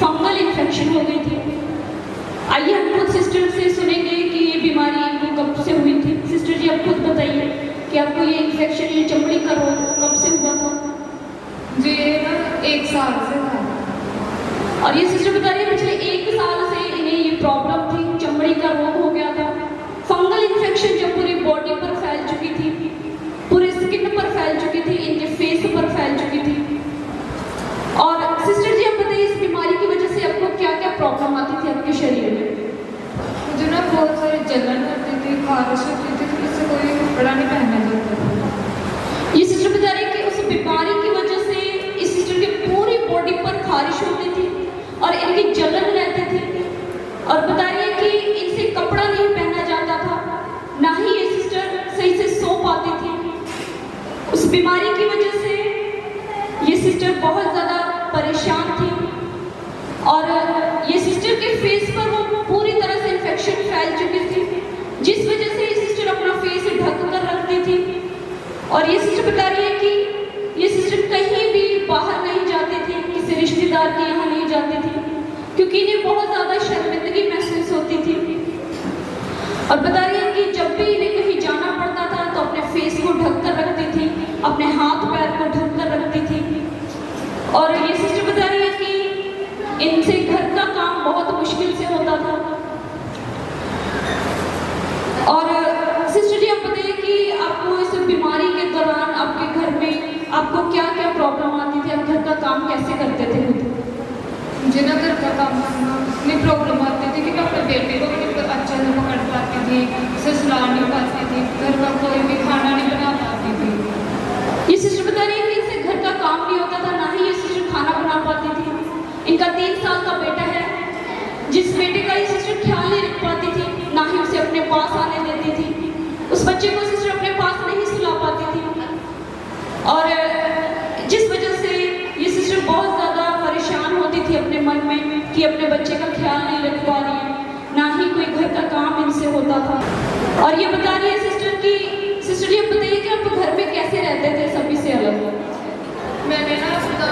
Fungal infection हो गई थी। आइए हम खुद सिस्टर से सुनेंगे कि ये बीमारी इनको कब से हुई थी। सिस्टर जी आप खुद बताइए कि आपको ये इन्फेक्शन, ये चमड़ी का रोग कब से हुआ था? जी ये ना 1 साल से था। और ये सिस्टर बता रही है पिछले 1 साल से इन्हें ये प्रॉब्लम थी, चमड़ी का रोग हो गया था। फंगल इन्फेक्शन जो पूरी बॉडी पर फैल चुकी थी, पूरे स्किन पर फैल चुकी थी, इनके फेस पर फैल चुकी थी। और सिस्टर जी आप बताइए इस बीमारी की वजह से आपको क्या क्या प्रॉब्लम आती थी आपके शरीर में? मुझे ना बहुत सारी जलन होती थी, खारिश होती थी, तो इससे कोई कपड़ा नहीं पहना जाता था। ये सिस्टर बता रही है कि उस बीमारी की वजह से इस सिस्टर की पूरी बॉडी पर खारिश होती थी और इनकी जलन रहती थी। और बता रही है कि इनसे कपड़ा नहीं पहना जाता था, ना ही ये सिस्टर सही से सो पाती थी। उस बीमारी की वजह से ये सिस्टर बहुत ज़्यादा परेशान थी और ये सिस्टर के फेस पर वो पूरी तरह से इन्फेक्शन फैल चुकी थी, जिस वजह से ये सिस्टर अपना फेस ढक कर रखती थी। और ये सिस्टर बता रही है कि ये सिस्टर कहीं भी बाहर नहीं जाती थी, किसी रिश्तेदार के यहाँ नहीं जाती थी, क्योंकि इन्हें बहुत ज़्यादा शर्मिंदगी महसूस होती थी। और बता रही है कि जब भी इन्हें कहीं जाना पड़ता था तो अपने फेस को ढक कर रखती थी, अपने हाथ पैर को ढक कर रखती थी। और ये सिस्टर बता रही है कि इनसे घर का काम बहुत मुश्किल से होता था। और सिस्टर जी आप बताइए कि आपको इस बीमारी के दौरान आपके घर में आपको क्या क्या प्रॉब्लम आती थी, आप घर का काम कैसे करते थे खुद? मुझे ना घर का काम करना इतनी प्रॉब्लम आती थी कि मैं अपने बेटे को भी अच्छे से पकड़ पाती थी, उसे सुला नहीं पाती थी, घर का कोई भी खाना नहीं बना पाती थी। ये सिस्टर बता रही है कि इनसे घर का काम नहीं होता था, ना ही ये सिस्टर खाना बना पाती थी। इनका 3 साल का बेटा है, जिस बेटे का ये सिस्टर ख्याल नहीं रख पाती थी, ना ही उसे अपने पास आने देती थी। उस बच्चे को सिस्टर अपने पास नहीं सुला पाती थी और जिस वजह से ये सिस्टर बहुत ज़्यादा परेशान होती थी अपने मन में कि अपने बच्चे का ख्याल नहीं रख पा रही है, ना ही कोई घर का काम इनसे होता था। और ये बता रही है सिस्टर की, सिस्टर जी आप बताइए कि आप घर में कैसे रहते थे सभी से अलग? मैंने ना अपना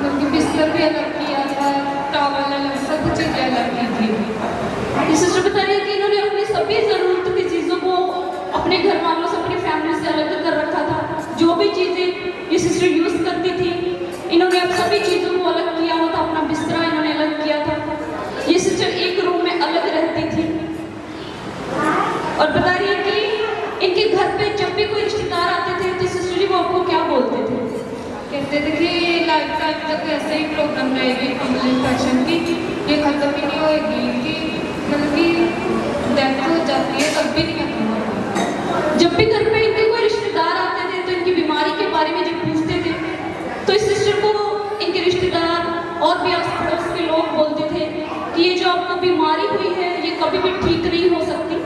मतलब बिस्तर भी अलग किया था, टॉवल अलग, सब चीज़ें अलग की थी। ये सिस्टर बता रही है कि इन्होंने अपनी सभी ज़रूरत की चीज़ों को अपने घर वालों से, अपनी फैमिली से अलग कर रखा था। जो भी चीज़ें ये सिस्टर यूज़ करती थी इन्होंने अब सभी चीज़ों को अलग किया हुआ था, अपना बिस्तरा इन्होंने अलग किया था। ये सिस्टर एक रूम में अलग रहती थी। और बता रही है कि इनके घर पे जब भी कोई रिश्तेदार आते थे तो सिस्टर जी वो आपको क्या बोलते थे? कहते थे कि लाइफ टाइम तक ऐसे ही प्रॉब्लम रहेगी फंगल इन्फेक्शन की, ये खत्म ही नहीं होएगी, कि मतलब कि डेथ हो जाती है तब भी नहीं खत्म होगी। जब भी घर पे इनके कोई रिश्तेदार आते थे तो इनकी बीमारी के बारे में जब पूछते थे तो इस सिस्टर को इनके रिश्तेदार और भी आस पड़ोस के लोग बोलते थे कि ये जो आपको बीमारी हुई है ये कभी भी ठीक नहीं हो सकती,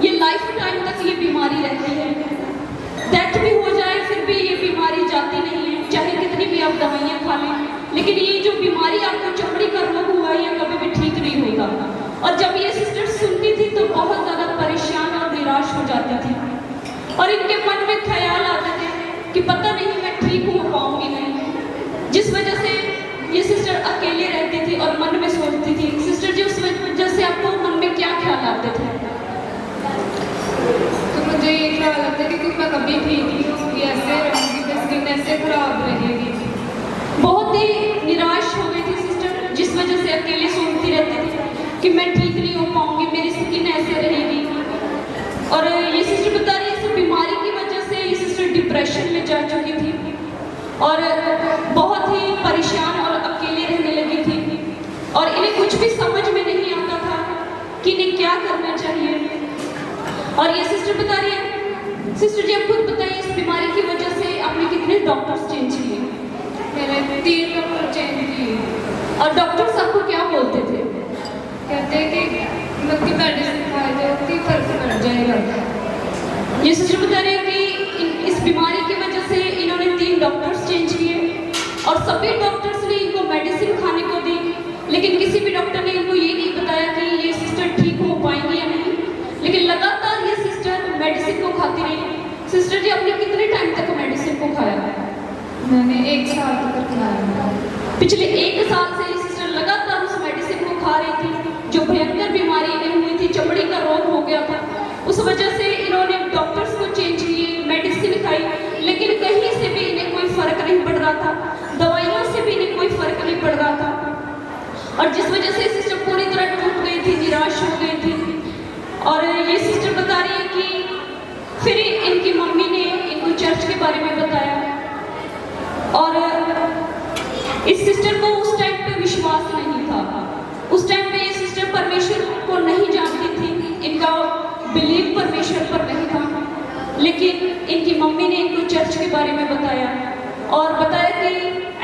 ये लाइफ टाइम तक ये बीमारी रहती है, डेथ भी हो जाए फिर भी ये बीमारी जाती नहीं है, चाहे कितनी भी आप दवाइयाँ खा लें, लेकिन ये जो बीमारी आपको चमड़ी का रोग हुआ है ये कभी भी ठीक नहीं होगा। और जब ये सिस्टर सुनती थी तो बहुत ज़्यादा परेशान और निराश हो जाती थी और इनके मन में ख्याल आते थे कि पता नहीं मैं ठीक हो पाऊंगी नहीं, जिस वजह से ये सिस्टर अकेले रहती थी और मन में सोचती थी। सिस्टर जी उस वजह से आपको मन में क्या ख्याल आते थे? तो मुझे ये ख्याल आता है कि मैं कभी ठीक नहीं होगी, ऐसे रहूँगी, मेरी स्किन ऐसे खराब रहेगी। बहुत ही निराश हो गई थी सिस्टर, जिस वजह से अकेले सोचती रहती थी कि मैं ठीक नहीं हो पाऊंगी, मेरी स्किन ऐसे रहेगी। और ये सिस्टर बता रही है इस बीमारी की वजह से ये सिस्टर डिप्रेशन में जा चुकी थी और बहुत ही परेशान और अकेले रहने लगी थी और इन्हें कुछ भी समझ में नहीं आता था कि इन्हें क्या करना चाहिए। और ये सिस्टर बता रही है, सिस्टर जी आप खुद बताइए इस बीमारी की वजह से आपने कितने डॉक्टर्स चेंज किए? मैंने 3 डॉक्टर चेंज किए। और डॉक्टर्स आपको क्या बोलते थे? कहते हैं कि मतलब मेडिसिन खाए जाओ कि फर्क पड़ जाएगा। ये सिस्टर बता रहे हैं कि इस बीमारी की वजह से इन्होंने 3 डॉक्टर्स चेंज किए और सभी डॉक्टर्स ने इनको मेडिसिन खाने को दी, लेकिन किसी भी डॉक्टर ने इनको ये नहीं बताया कि ये सिस्टर ठीक हो पाएंगी या नहीं। लेकिन लगातार ये सिस्टर मेडिसिन को खाती रही। सिस्टर जी आपने कितने टाइम तक मेडिसिन को खाया? मैंने 1 साल तक खाया। पिछले 1 साल से ये सिस्टर लगातार उस मेडिसिन को खा रही थी, जो भयंकर बीमारी इन्हें हुई थी, चमड़ी का रोग हो गया था। उस वजह से इन्होंने डॉक्टर्स को चेंज किए, मेडिसिन खाई, लेकिन कहीं से भी इन्हें कोई फर्क नहीं पड़ रहा था, दवाइयों से भी इन्हें कोई फर्क नहीं पड़ रहा था। और जिस वजह से सिस्टर पूरी तरह टूट गई थी, निराश हो गई थी। और ये सिस्टर बता रही है कि फिर इनकी मम्मी ने इनको चर्च के बारे में बताया, और इस सिस्टर को उस टाइम पे विश्वास नहीं था। उस टाइम पे ये सिस्टर परमेश्वर को नहीं जानती थी, इनका बिलीव परमेश्वर पर नहीं था। लेकिन इनकी मम्मी ने इनको चर्च के बारे में बताया, और बताया कि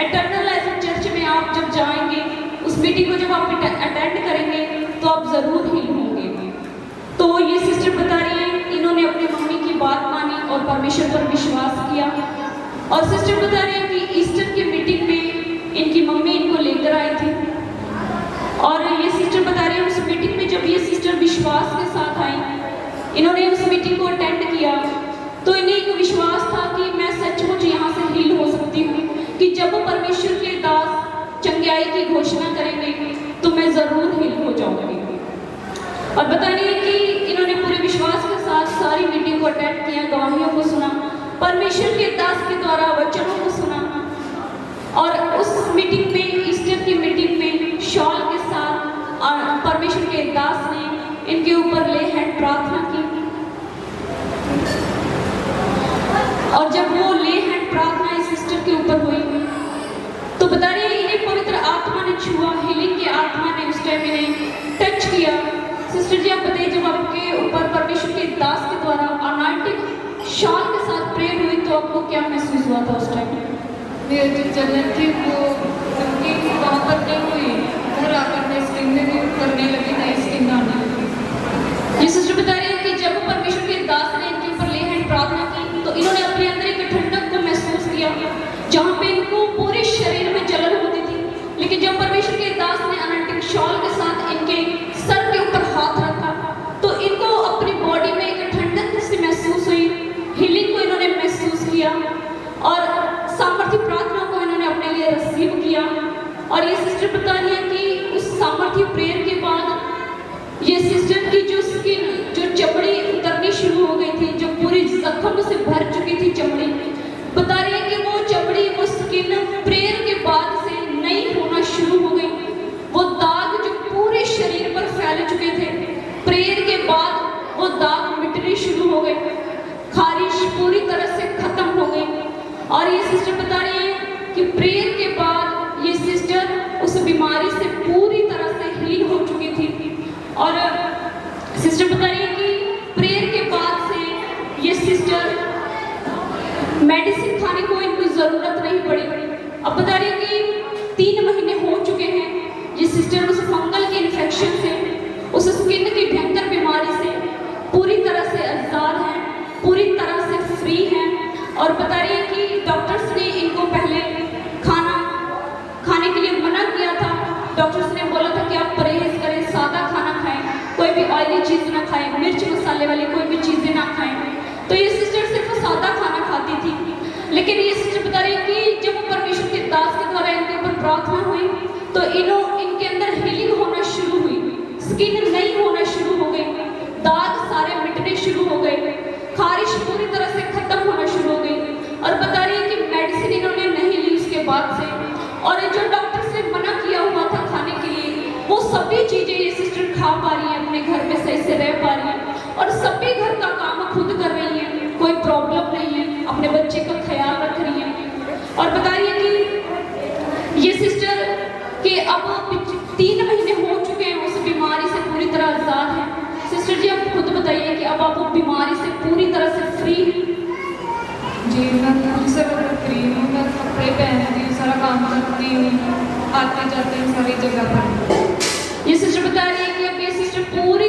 एटर्नल लाइफ चर्च में आप जब जाएंगे, उस मीटिंग को जब आप अटेंड करेंगे तो आप जरूर हील होंगे। तो ये सिस्टर बता रही है, इन्होंने अपनी मम्मी की बात मानी और परमेश्वर पर विश्वास किया। और सिस्टर बता रही है कि ईस्टर की मीटिंग में इनकी मम्मी इनको लेकर आई थी, और ये सिस्टर बता रही है उस मीटिंग में जब ये सिस्टर विश्वास के साथ आई, इन्होंने उस मीटिंग को अटेंड किया, तो इन्हें एक विश्वास था कि मैं सचमुच यहाँ से हील हो सकती हूँ, कि जब परमेश्वर के दास चंगाई की घोषणा करेंगे तो मैं जरूर हील हो जाऊंगी। और बता रही है कि इन्होंने पूरे विश्वास के साथ सारी मीटिंग को अटेंड किया, गवाहियों को सुना, परमेश्वर के दास के द्वारा वचनों को सुना। और उस मीटिंग में, ईस्टर की मीटिंग में, शॉल के साथ परमेश्वर के दास ने इनके ऊपर ले हैंड प्रार्थना की। और जब वो ले हैंड प्रार्थना इस सिस्टर के ऊपर हुई, तो बता रही है इन्हें पवित्र आत्मा ने छुआ, हीलिंग की आत्मा ने उस टाइम इन्हें टच किया। सिस्टर जी आप बताइए, जब आपके ऊपर परमेश्वर के दास के द्वारा अनाइंटिंग शॉल के साथ प्रेयर हुई तो आपको क्या महसूस हुआ था उस टाइम? मेरी जो जलन थी वो उनकी वहाँ पर नहीं हुई, घर आकर मैं स्किन करने लगी, नई स्किन आने लगी। ये सिस्टर बता रही है कि जब परमेश्वर के दास ने इनके ऊपर ले हैंड प्रार्थना की, तो इन्होंने अपने अंदर एक ठंडक को महसूस किया, जहाँ पे इनको पूरे शरीर में जलन होती थी। लेकिन जब परमेश्वर के दास ने अनाइंटिंग शॉल के साथ इनके सर के ऊपर हाथ रखा, तो इनको अपनी बॉडी में एक ठंडक सी महसूस हुई, हीलिंग को इन्होंने महसूस किया, और सामर्थ्य प्रार्थना को इन्होंने अपने लिए रिसीव किया। और ये सिस्टर बता रही है कि उस सामर्थ्य प्रेयर के बाद ये सिस्टर की जो स्किन, जो चमड़ी उतरनी शुरू हो गई थी, जो पूरी जख्म से भर चुकी थी चमड़ी, बता रही है कि वो चमड़ी, वो स्किन प्रेयर के बाद से नई होना शुरू हो गई। वो दाग जो पूरे शरीर पर फैल चुके थे, प्रेयर के बाद वो दाग मिटने शुरू हो गए, खारिश पूरी तरह से खत्म हो गई। और ये सिस्टर बता रही है कि प्रेयर के बाद ये सिस्टर उस बीमारी से पूरी तरह से हील हो चुकी थी। और सिस्टर बता रही है कि प्रेयर के बाद से ये सिस्टर मेडिसिन खाने को इनको जरूरत नहीं पड़ी। अब बता रही है कि 3 महीने हो चुके हैं, ये सिस्टर उस फंगल के इन्फेक्शन से, उस स्किन की भयंकर बीमारी से पूरी तरह से आजाद हैं, पूरी तरह से फ्री हैं। और बता रही है कि डॉक्टर्स ने इनको पहले खाना खाने के लिए मना किया था। डॉक्टर्स ने बोला था कि आप परहेज करें, सादा खाना खाएं, कोई भी ऑयली चीज़ ना खाएं, मिर्च मसाले वाली कोई भी चीज़ें ना खाएं। तो ये सिस्टर सिर्फ सादा खाना खाती थी। लेकिन ये सिस्टर बता रही है कि जब परमेश्वर के दास के द्वारा इनके ऊपर प्रार्थना हुई, तो इनके अंदर हीलिंग होना शुरू हुई, स्किन नई होना शुरू हो गई, दाग सारे मिटने शुरू हो गए, खारिश पूरी तरह से खत्म होना शुरू हो गई। और बता रही है कि मेडिसिन इन्होंने नहीं ली उसके बाद से, और जो डॉक्टर्स ने मना किया हुआ था खाने के लिए, वो सभी चीज़ें ये सिस्टर खा पा रही है, अपने घर में सही से रह पा रही है, और सभी घर का काम खुद कर रही है, कोई प्रॉब्लम नहीं है, अपने बच्चे का ख्याल रख रही है। और बता रही है कि ये सिस्टर के अब 3 महीने हो चुके हैं, उस बीमारी से पूरी तरह आजाद है। सिस्टर जी आप खुद बताइए कि अब आप बीमारी से पूरी तरह से फ्री हैं? जी मैं पूरी तरह फ्री हूँ, मैं कपड़े पहनती हूँ, सारा काम करती हूँ, आते जाते हैं सारी जगह पर। ये सिस्टर बता रही है कि अब ये सिस्टर पूरी